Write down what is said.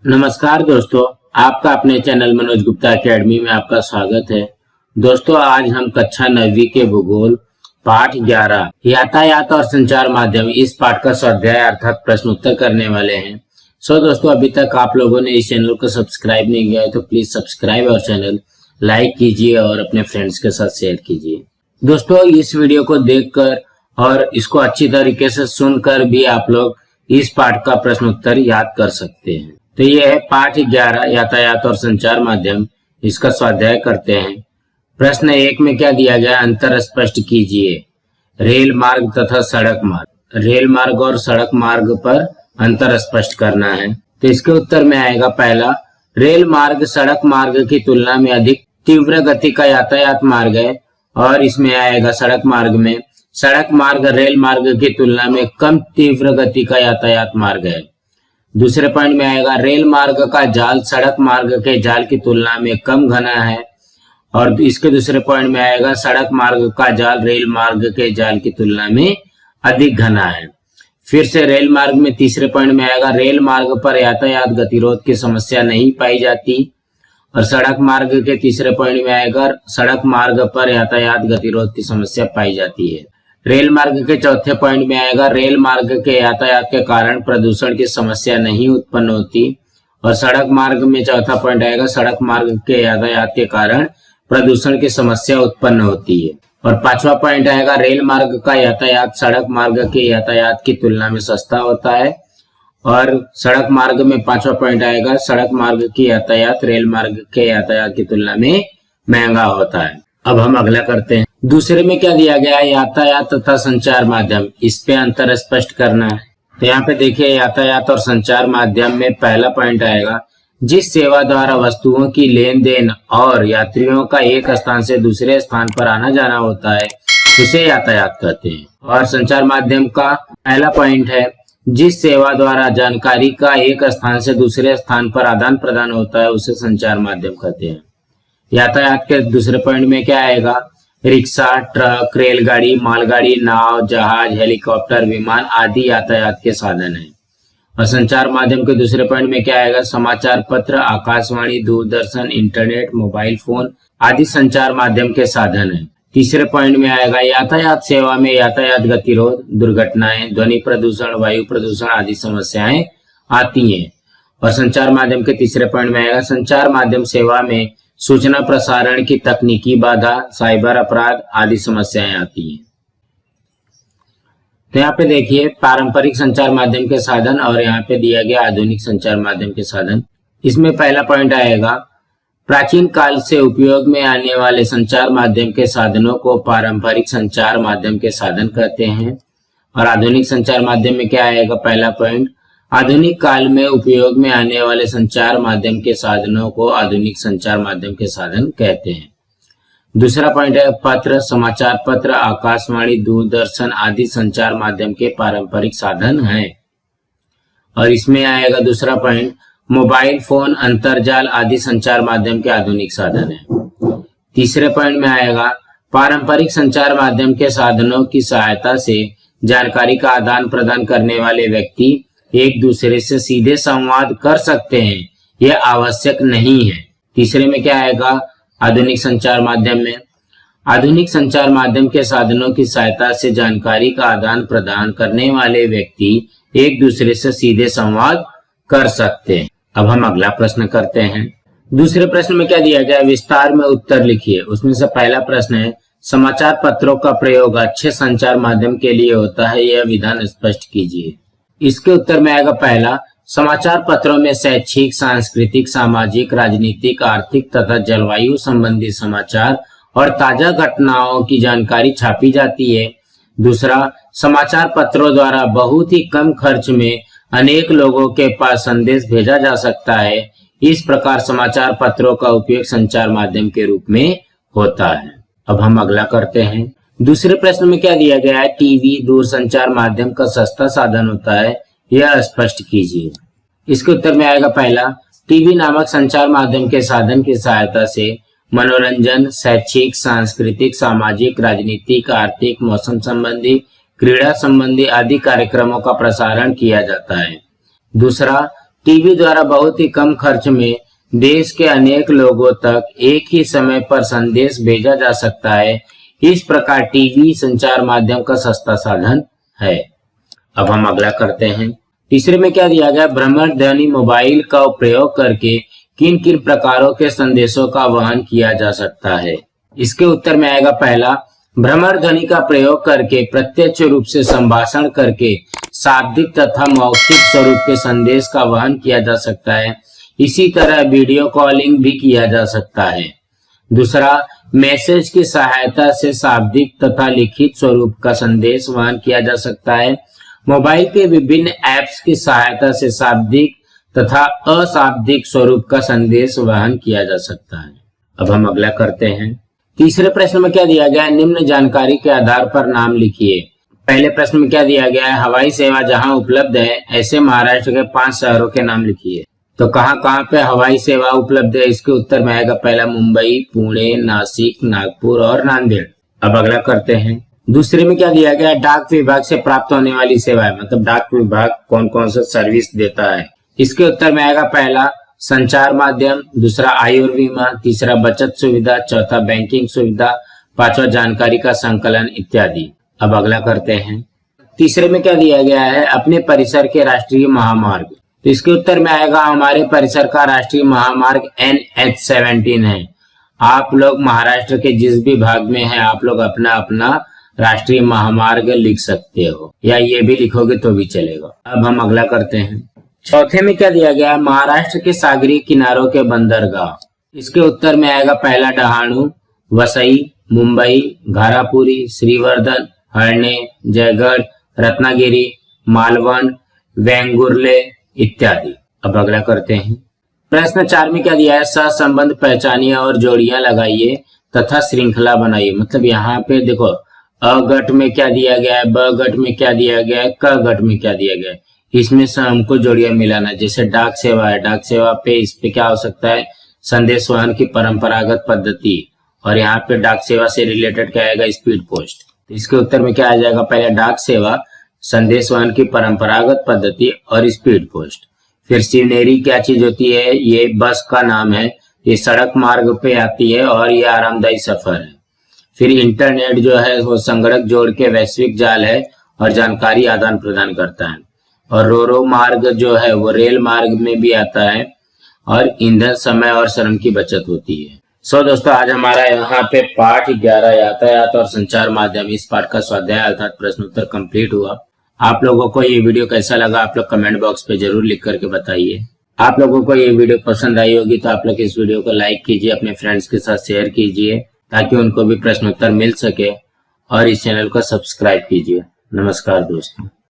नमस्कार दोस्तों, आपका अपने चैनल मनोज गुप्ता एकेडमी में आपका स्वागत है। दोस्तों, आज हम कक्षा 9वीं के भूगोल पाठ 11 यातायात और संचार माध्यम इस पाठ का स्वाध्याय अर्थात प्रश्न उत्तर करने वाले हैं। दोस्तों, अभी तक आप लोगों ने इस चैनल को सब्सक्राइब नहीं किया है तो प्लीज सब्सक्राइब और चैनल लाइक कीजिए और अपने फ्रेंड्स के साथ शेयर कीजिए। दोस्तों, इस वीडियो को देखकर और इसको अच्छी तरीके से सुनकर भी आप लोग इस पाठ का प्रश्न उत्तर याद कर सकते हैं। तो ये है पाठ 11 यातायात और संचार माध्यम, इसका स्वाध्याय करते हैं। प्रश्न 1 में क्या दिया गया, अंतर स्पष्ट कीजिए। रेल मार्ग तथा सड़क मार्ग, रेल मार्ग और सड़क मार्ग पर अंतर स्पष्ट करना है। तो इसके उत्तर में आएगा पहला, रेल मार्ग सड़क मार्ग की तुलना में अधिक तीव्र गति का यातायात मार्ग है। और इसमें आएगा सड़क मार्ग में, सड़क मार्ग रेल मार्ग की तुलना में कम तीव्र गति का यातायात मार्ग है। दूसरे पॉइंट में आएगा, रेल मार्ग का जाल सड़क मार्ग के जाल की तुलना में कम घना है। और इसके दूसरे पॉइंट में आएगा, सड़क मार्ग का जाल रेल मार्ग के जाल की तुलना में अधिक घना है। फिर से रेल मार्ग में तीसरे पॉइंट में आएगा, रेल मार्ग पर यातायात गतिरोध की समस्या नहीं पाई जाती। और सड़क मार्ग के तीसरे पॉइंट में आएगा, सड़क मार्ग पर यातायात गतिरोध की समस्या पाई जाती है। रेल मार्ग के चौथे पॉइंट में आएगा, रेल मार्ग के यातायात के कारण प्रदूषण की समस्या नहीं उत्पन्न होती। और सड़क मार्ग में चौथा पॉइंट आएगा, सड़क मार्ग के यातायात के कारण प्रदूषण की समस्या उत्पन्न होती है। और पांचवा पॉइंट आएगा, रेल मार्ग का यातायात सड़क मार्ग के यातायात की तुलना में सस्ता होता है। और सड़क मार्ग में पांचवा पॉइंट आएगा, सड़क मार्ग की यातायात रेल मार्ग के यातायात की तुलना में महंगा होता है। अब हम अगला करते हैं। दूसरे में क्या दिया गया है, यातायात तथा संचार माध्यम, इस पे अंतर स्पष्ट करना है। तो यहाँ पे देखिए, यातायात और संचार माध्यम में पहला पॉइंट आएगा, जिस सेवा द्वारा वस्तुओं की लेन देन और यात्रियों का एक स्थान से दूसरे स्थान पर आना जाना होता है उसे यातायात कहते हैं। और संचार माध्यम का पहला पॉइंट है, जिस सेवा द्वारा जानकारी का एक स्थान से दूसरे स्थान पर आदान प्रदान होता है उसे संचार माध्यम कहते हैं। यातायात के दूसरे पॉइंट में क्या आएगा, रिक्शा, ट्रक, रेलगाड़ी, मालगाड़ी, नाव, जहाज, हेलीकॉप्टर, विमान आदि यातायात के साधन हैं। और संचार माध्यम के दूसरे पॉइंट में क्या आएगा, समाचार पत्र, Akashvani, Doordarshan, internet, mobile phone आदि संचार माध्यम के साधन हैं। तीसरे पॉइंट में आएगा, यातायात सेवा में यातायात गतिरोध, दुर्घटनाएं, ध्वनि प्रदूषण, वायु प्रदूषण आदि समस्याएं आती हैं। और संचार माध्यम के तीसरे पॉइंट में आएगा, संचार माध्यम सेवा में सूचना प्रसारण की तकनीकी बाधा, साइबर अपराध आदि समस्याएं आती हैं। तो यहाँ पे देखिए, पारंपरिक संचार माध्यम के साधन और यहाँ पे दिया गया आधुनिक संचार माध्यम के साधन। इसमें पहला पॉइंट आएगा, प्राचीन काल से उपयोग में आने वाले संचार माध्यम के साधनों को पारंपरिक संचार माध्यम के साधन कहते हैं। और आधुनिक संचार माध्यम में क्या आएगा, पहला पॉइंट, आधुनिक काल में उपयोग में आने वाले संचार माध्यम के साधनों को आधुनिक संचार माध्यम के साधन कहते हैं। दूसरा पॉइंट है, पत्र, समाचार पत्र, आकाशवाणी, दूरदर्शन आदि संचार माध्यम के पारंपरिक साधन हैं। और इसमें आएगा दूसरा पॉइंट, मोबाइल फोन, अंतरजाल आदि संचार माध्यम के आधुनिक साधन हैं। तीसरे पॉइंट में आएगा, पारंपरिक संचार माध्यम के साधनों की सहायता से जानकारी का आदान प्रदान करने वाले व्यक्ति एक दूसरे से सीधे संवाद कर सकते हैं, यह आवश्यक नहीं है। तीसरे में क्या आएगा, आधुनिक संचार माध्यम में, आधुनिक संचार माध्यम के साधनों की सहायता से जानकारी का आदान प्रदान करने वाले व्यक्ति एक दूसरे से सीधे संवाद कर सकते हैं। अब हम अगला प्रश्न करते हैं। दूसरे प्रश्न में क्या दिया गया, विस्तार में उत्तर लिखिए। उसमें से पहला प्रश्न है, समाचार पत्रों का प्रयोग अच्छे संचार माध्यम के लिए होता है, यह विधान स्पष्ट कीजिए। इसके उत्तर में आएगा पहला, समाचार पत्रों में शैक्षिक, सांस्कृतिक, सामाजिक, राजनीतिक, आर्थिक तथा जलवायु संबंधी समाचार और ताजा घटनाओं की जानकारी छापी जाती है। दूसरा, समाचार पत्रों द्वारा बहुत ही कम खर्च में अनेक लोगों के पास संदेश भेजा जा सकता है। इस प्रकार समाचार पत्रों का उपयोग संचार माध्यम के रूप में होता है। अब हम अगला करते हैं। दूसरे प्रश्न में क्या दिया गया है, टीवी दूरसंचार माध्यम का सस्ता साधन होता है, यह स्पष्ट कीजिए। इसके उत्तर में आएगा पहला, टीवी नामक संचार माध्यम के साधन की सहायता से मनोरंजन, शैक्षिक, सांस्कृतिक, सामाजिक, राजनीतिक, आर्थिक, मौसम संबंधी, क्रीड़ा संबंधी आदि कार्यक्रमों का प्रसारण किया जाता है। दूसरा, टीवी द्वारा बहुत ही कम खर्च में देश के अनेक लोगों तक एक ही समय पर संदेश भेजा जा सकता है। इस प्रकार टीवी संचार माध्यम का सस्ता साधन है। अब हम अगला करते हैं। तीसरे में क्या दिया गया, भ्रमण ध्वनि मोबाइल का प्रयोग करके किन किन प्रकारों के संदेशों का वहन किया जा सकता है। इसके उत्तर में आएगा पहला, भ्रमण ध्वनि का प्रयोग करके प्रत्यक्ष रूप से संभाषण करके शाब्दिक तथा मौखिक स्वरूप के संदेश का वहन किया जा सकता है। इसी तरह वीडियो कॉलिंग भी किया जा सकता है। दूसरा, मैसेज की सहायता से शाब्दिक तथा लिखित स्वरूप का संदेश वहन किया जा सकता है। मोबाइल के विभिन्न ऐप्स की सहायता से शाब्दिक तथा अशाब्दिक स्वरूप का संदेश वहन किया जा सकता है। अब हम अगला करते हैं। तीसरे प्रश्न में क्या दिया गया है, निम्न जानकारी के आधार पर नाम लिखिए। पहले प्रश्न में क्या दिया गया है, हवाई सेवा जहां उपलब्ध है ऐसे महाराष्ट्र के 5 शहरों के नाम लिखिए। तो कहां पे हवाई सेवा उपलब्ध है, इसके उत्तर में आएगा पहला मुंबई, पुणे, नासिक, नागपुर और नांदेड़। अब अगला करते हैं। दूसरे में क्या दिया गया है, डाक विभाग से प्राप्त होने वाली सेवाएं, मतलब डाक विभाग कौन कौन सा सर्विस देता है। इसके उत्तर में आएगा पहला संचार माध्यम, दूसरा आयुर्बीमा, तीसरा बचत सुविधा, चौथा बैंकिंग सुविधा, पांचवा जानकारी का संकलन इत्यादि। अब अगला करते हैं। तीसरे में क्या दिया गया है, अपने परिसर के राष्ट्रीय महामार्ग। तो इसके उत्तर में आएगा हमारे परिसर का राष्ट्रीय महामार्ग NH-17 है। आप लोग महाराष्ट्र के जिस भी भाग में है आप लोग अपना अपना राष्ट्रीय महामार्ग लिख सकते हो, या ये भी लिखोगे तो भी चलेगा। अब हम अगला करते हैं। चौथे में क्या दिया गया है, महाराष्ट्र के सागरीय किनारों के बंदरगाह। इसके उत्तर में आएगा पहला डहाणू, वसई, मुंबई, घारापुरी, श्रीवर्धन, हरणे, जयगढ़, रत्नागिरी, मालवण, वेंगुर्ले इत्यादि। अब अगला करते हैं। प्रश्न 4 में क्या दिया है, सहसंबंध पहचानिए और जोड़ियां लगाइए तथा श्रृंखला बनाइए। मतलब यहाँ पे देखो अ गट में क्या दिया गया है, ब गट में क्या दिया गया है, क गट में क्या दिया गया है। इसमें से हमको जोड़ियां मिलाना। जैसे डाक सेवा है, डाक सेवा पे इस पे क्या हो सकता है, संदेश वहन की परंपरागत पद्धति, और यहाँ पे डाक सेवा से रिलेटेड क्या आएगा, स्पीड पोस्ट। इसके उत्तर में क्या आ जाएगा, पहले डाक सेवा, संदेश वहन की परंपरागत पद्धति और स्पीड पोस्ट। फिर शिवनेरी क्या चीज होती है, ये बस का नाम है, ये सड़क मार्ग पे आती है और ये आरामदायी सफर है। फिर इंटरनेट जो है वो संगणक जोड़ के वैश्विक जाल है और जानकारी आदान प्रदान करता है। और रोरो मार्ग जो है वो रेल मार्ग में भी आता है और ईंधन, समय और श्रम की बचत होती है। सो दोस्तों, आज हमारा यहाँ पे पाठ 11 यातायात और संचार माध्यम, इस पाठ का स्वाध्याय अर्थात प्रश्न उत्तर कंप्लीट हुआ। आप लोगों को ये वीडियो कैसा लगा आप लोग कमेंट बॉक्स पे जरूर लिख करके बताइए। आप लोगों को ये वीडियो पसंद आई होगी तो आप लोग इस वीडियो को लाइक कीजिए, अपने फ्रेंड्स के साथ शेयर कीजिए ताकि उनको भी प्रश्न उत्तर मिल सके, और इस चैनल को सब्सक्राइब कीजिए। नमस्कार दोस्तों।